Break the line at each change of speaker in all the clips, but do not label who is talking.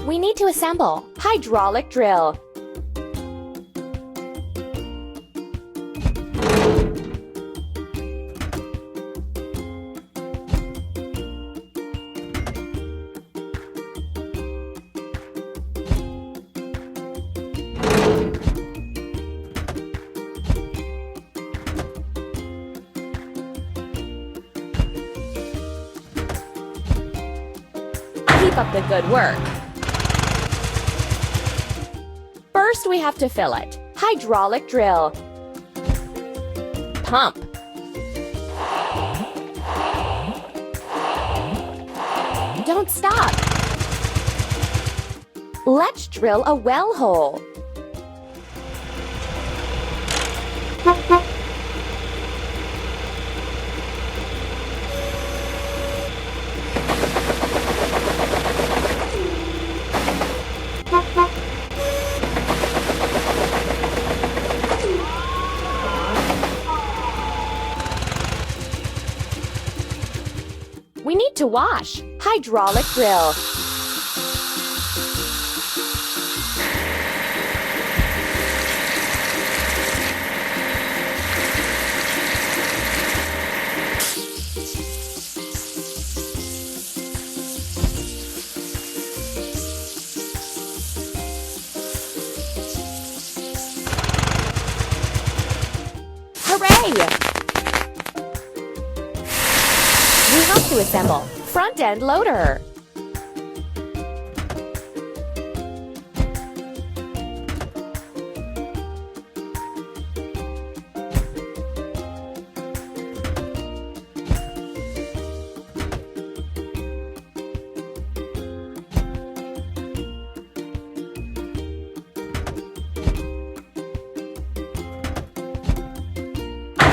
We need to assemble hydraulic drill. Keep up the good work. First, we have to fill it. Hydraulic drill. Pump. Don't stop. Let's drill a well hole. We need to wash. Hydraulic drill. Hooray! We have to assemble front end loader.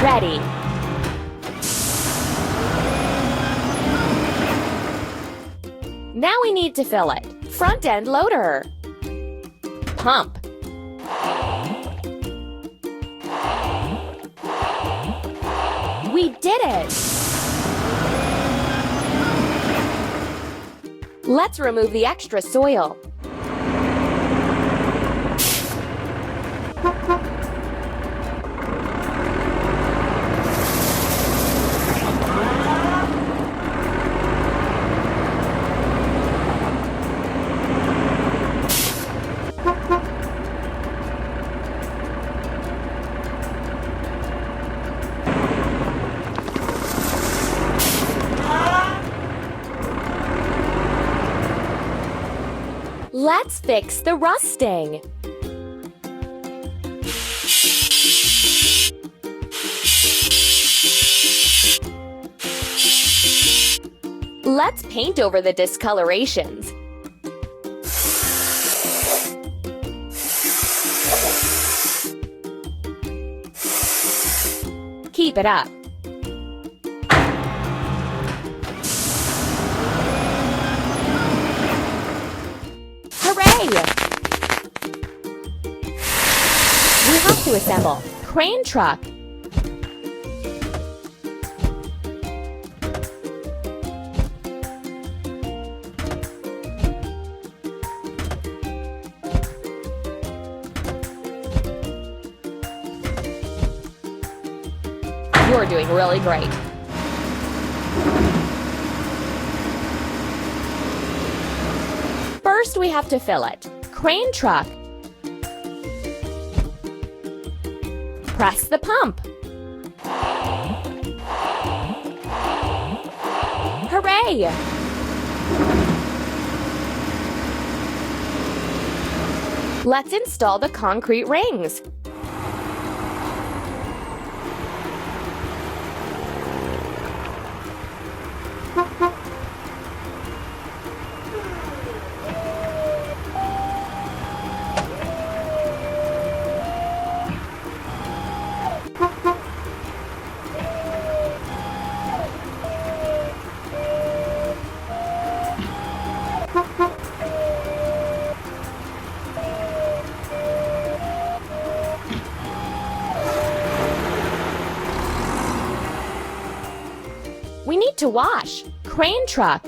Ready. Now we need to fill it. Front end loader. Pump. We did it! Let's remove the extra soil. Let's fix the rusting. Let's paint over the discolorations. Keep it up. Hooray! We have to assemble crane truck. You're doing really great. First, we have to fill it. Crane truck. Press the pump. Hooray! Let's install the concrete rings. We need to wash. Crane truck.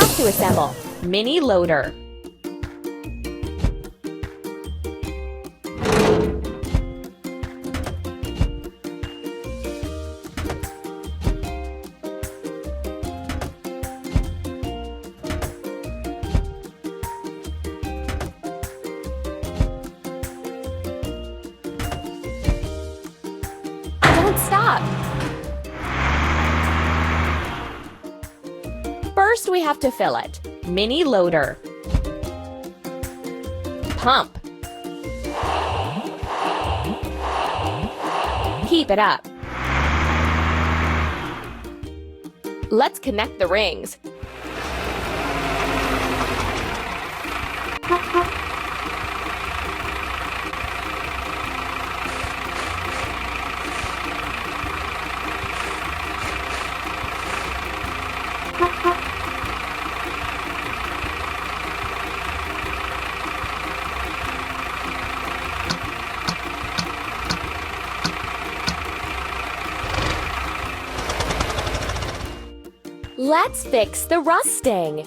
have to assemble. Mini loader. Don't stop. First, we have to fill it. Mini loader. Pump. Keep it up. Let's connect the rings. Let's fix the rusting.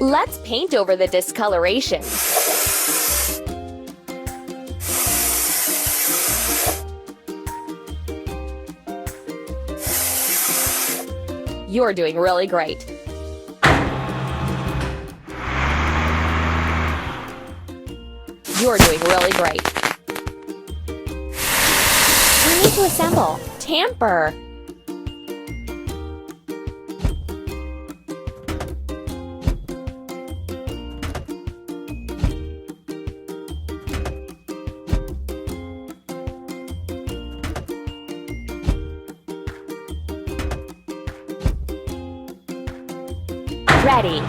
Let's paint over the discoloration. You're doing really great. You're doing really great. We need to assemble. Tamper. Ready.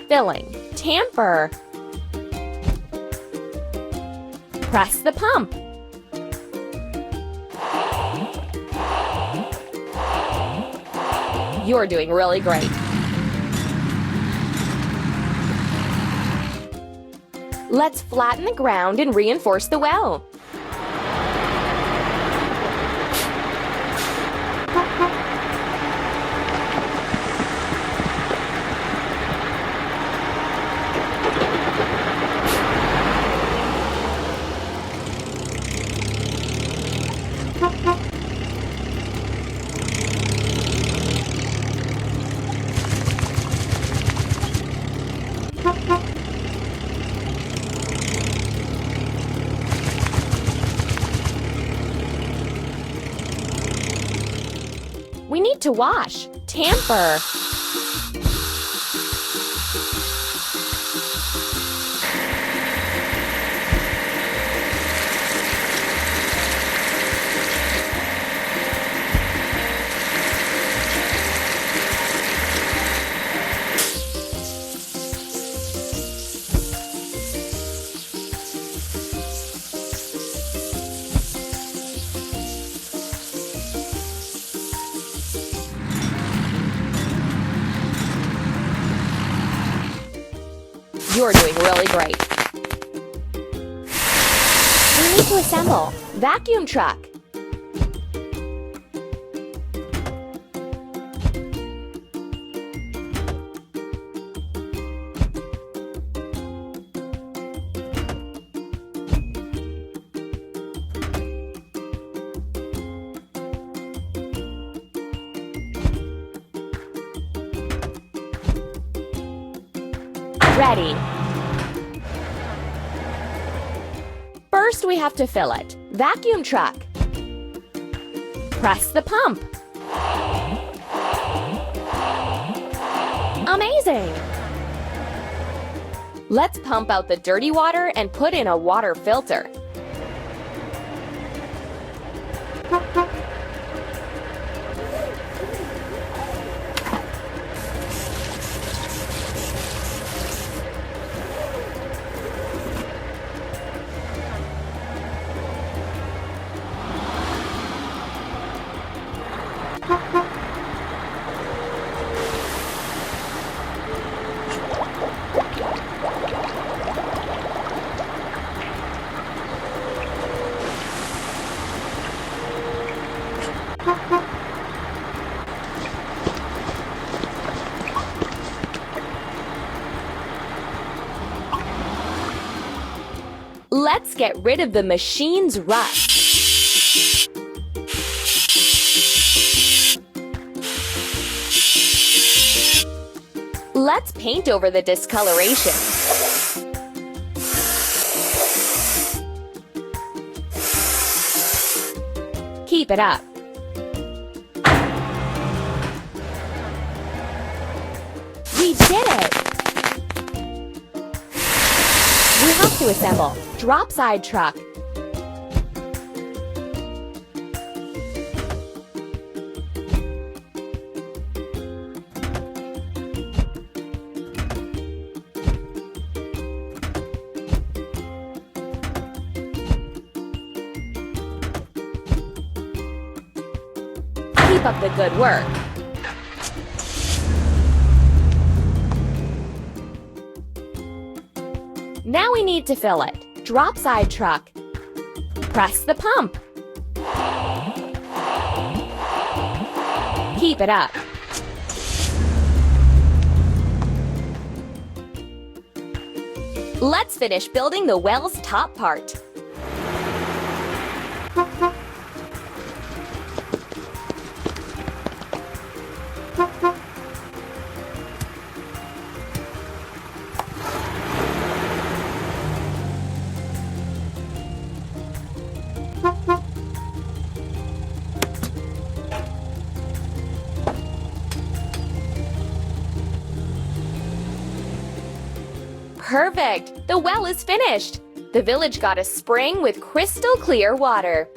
Filling. Tamper. Press the pump. You're doing really great. Let's flatten the ground and reinforce the well. We need to wash. Tamper. You're doing really great. We need to assemble. Vacuum truck. Ready. First, we have to fill it. Vacuum truck. Press the pump. Amazing! Let's pump out the dirty water and put in a water filter. Let's get rid of the machine's rust. Let's paint over the discoloration. Keep it up. We did it! We have to assemble. Drop side truck. Keep up the good work. Now we need to fill it. Drop side truck. Press the pump. Keep it up. Let's finish building the well's top part. Perfect! The well is finished! The village got a spring with crystal clear water.